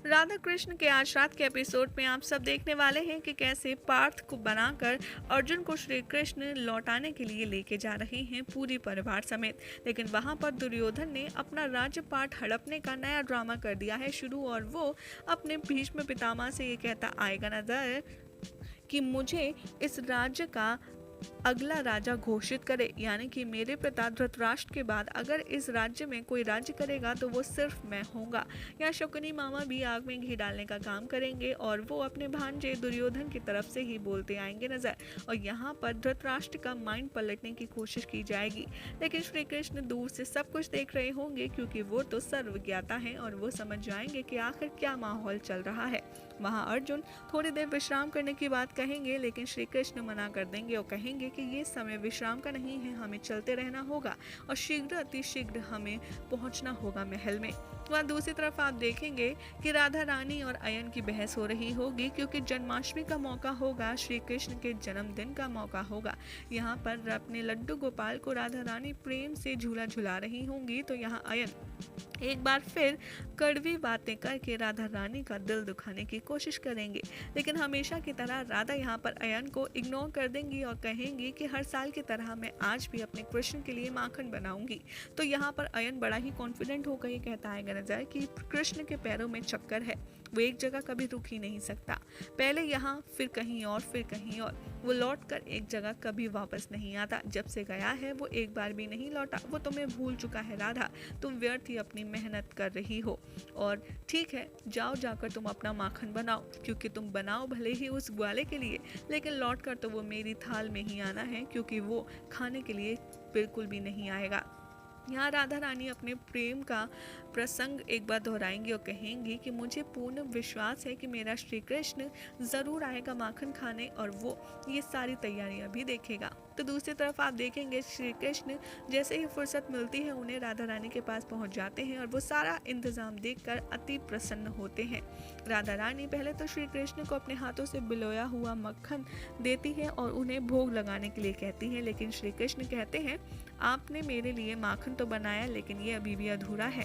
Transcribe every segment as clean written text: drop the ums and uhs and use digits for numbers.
राधा कृष्ण के आज रात के एपिसोड में आप सब देखने वाले हैं कि कैसे पार्थ को बनाकर अर्जुन को श्री कृष्ण लौटाने के लिए लेके जा रहे हैं पूरी परिवार समेत। लेकिन वहां पर दुर्योधन ने अपना राज्यपाट हड़पने का नया ड्रामा कर दिया है शुरू, और वो अपने भीष्म पितामह से ये कहता आएगा नजर कि मुझे इस राज्य का अगला राजा घोषित करे, यानी कि मेरे पिता धृतराष्ट्र के बाद अगर इस राज्य में कोई राज्य करेगा तो वो सिर्फ मैं होऊंगा। या शकुनी मामा भी आग में घी डालने का काम करेंगे और वो अपने भांजे दुर्योधन की तरफ से ही बोलते आएंगे नजर। और यहाँ पर धृतराष्ट्र का माइंड पलटने की कोशिश की जाएगी, लेकिन श्री कृष्ण दूर से सब कुछ देख रहे होंगे क्योंकि वो तो सर्वज्ञाता है और वो समझ जाएंगे कि आखिर क्या माहौल चल रहा है। वहाँ अर्जुन थोड़ी देर विश्राम करने की बात कहेंगे, लेकिन श्री कृष्ण मना कर देंगे और कहेंगे कि ये समय विश्राम का नहीं है, हमें चलते रहना होगा और शीघ्र अतिशीघ्र हमें पहुंचना होगा महल में। वहाँ दूसरी तरफ आप देखेंगे कि राधा रानी और अयन की बहस हो रही होगी क्योंकि जन्माष्टमी का मौका होगा, श्री कृष्ण के जन्मदिन का मौका होगा। यहाँ पर अपने लड्डू गोपाल को राधा रानी प्रेम से झूला झुला रही होंगी, तो यहाँ अयन एक बार फिर कड़वी बातें करके राधा रानी का दिल दुखाने की कोशिश करेंगे। लेकिन हमेशा की तरह राधा यहाँ पर अयन को इग्नोर कर देंगी और कहेंगी कि हर साल की तरह मैं आज भी अपने कृष्ण के लिए माखन बनाऊंगी। तो यहाँ पर अयन बड़ा ही कॉन्फिडेंट होकर ये कहता है नजर कि कृष्ण के पैरों में चक्कर है, वो एक जगह कभी रुक ही नहीं सकता, पहले यहाँ फिर कहीं और फिर कहीं और, वो लौट कर एक जगह कभी वापस नहीं आता। जब से गया है वो एक बार भी नहीं लौटा, वो तुम्हें भूल चुका है राधा, तुम व्यर्थ ही अपनी मेहनत कर रही हो। और ठीक है, जाओ जाकर तुम अपना माखन बनाओ, क्योंकि तुम बनाओ भले ही उस ग्वाले के लिए, लेकिन लौट कर तो वो मेरी थाल में ही आना है, क्योंकि वो खाने के लिए बिल्कुल भी नहीं आएगा। यहाँ राधा रानी अपने प्रेम का प्रसंग एक बार दोहराएंगी और कहेंगी कि मुझे पूर्ण विश्वास है कि मेरा श्री कृष्ण ज़रूर आएगा माखन खाने और वो ये सारी तैयारियां भी देखेगा। तो दूसरी तरफ आप देखेंगे श्री कृष्ण जैसे ही फुर्सत मिलती है उन्हें राधा रानी के पास पहुंच जाते हैं और वो सारा इंतज़ाम देखकर अति प्रसन्न होते हैं। राधा रानी पहले तो श्री कृष्ण को अपने हाथों से बिलोया हुआ मक्खन देती है और उन्हें भोग लगाने के लिए कहती है, लेकिन श्री कृष्ण कहते हैं आपने मेरे लिए माखन तो बनाया लेकिन ये अभी भी अधूरा है।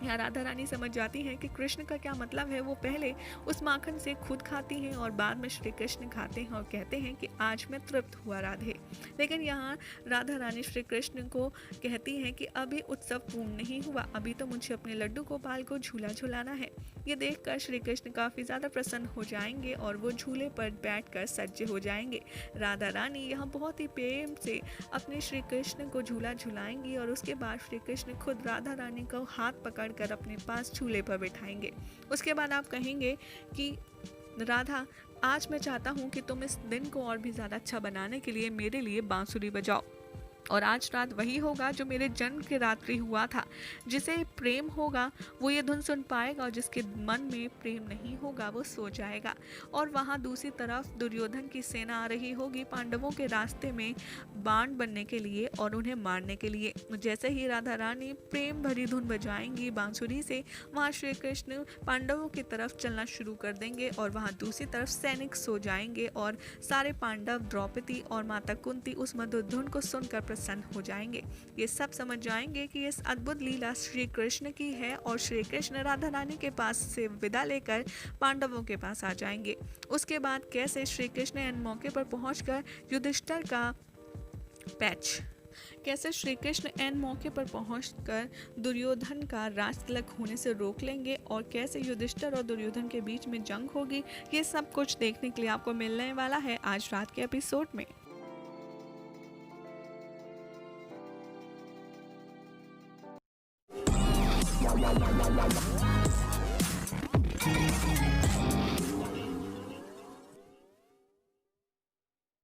यहाँ राधा रानी समझ जाती हैं कि कृष्ण का क्या मतलब है, वो पहले उस माखन से खुद खाती हैं और बाद में श्री कृष्ण खाते हैं और कहते हैं कि आज मैं तृप्त हुआ राधे। लेकिन यहाँ राधा रानी श्री कृष्ण को कहती हैं कि अभी उत्सव पूर्ण नहीं हुआ, अभी तो मुझे अपने लड्डू गोपाल को झूला झुलाना है। ये देखकर श्री कृष्ण काफ़ी ज़्यादा प्रसन्न हो जाएंगे और वो झूले पर बैठकर सज्जे हो जाएंगे। राधा रानी यहाँ बहुत ही प्रेम से अपने श्री कृष्ण को झूला झुलाएंगी और उसके बाद श्री कृष्ण खुद राधा रानी को हाथ पकड़ कर अपने पास झूले पर बिठाएंगे। उसके बाद आप कहेंगे कि राधा, आज मैं चाहता हूँ कि तुम इस दिन को और भी ज़्यादा अच्छा बनाने के लिए मेरे लिए बांसुरी बजाओ, और आज रात वही होगा जो मेरे जन्म के रात्रि हुआ था। जिसे प्रेम होगा वो ये धुन सुन पाएगा और जिसके मन में प्रेम नहीं होगा वो सो जाएगा। और वहाँ दूसरी तरफ दुर्योधन की सेना आ रही होगी पांडवों के रास्ते में बाण बनने के लिए और उन्हें मारने के लिए। जैसे ही राधा रानी प्रेम भरी धुन बजाएंगी बांसुरी से, वहाँ श्री कृष्ण पांडवों की तरफ चलना शुरू कर देंगे और वहाँ दूसरी तरफ सैनिक सो जाएंगे और सारे पांडव, द्रौपदी और माता कुंती उस मधुर धुन को सुनकर प्रसन्न हो जाएंगे। ये सब समझ जाएंगे कि इस अद्भुत लीला श्री कृष्ण की है और श्री कृष्ण राधा रानी के पास से विदा लेकर पांडवों के पास आ जाएंगे। उसके बाद कैसे श्री कृष्ण इन मौके पर पहुंचकर युधिष्ठिर का पैच कैसे श्री कृष्ण एन मौके पर पहुंचकर दुर्योधन का राज तिलक होने से रोक लेंगे और कैसे युधिष्ठिर और दुर्योधन के बीच में जंग होगी, ये सब कुछ देखने के लिए आपको मिलने वाला है आज रात के एपिसोड में।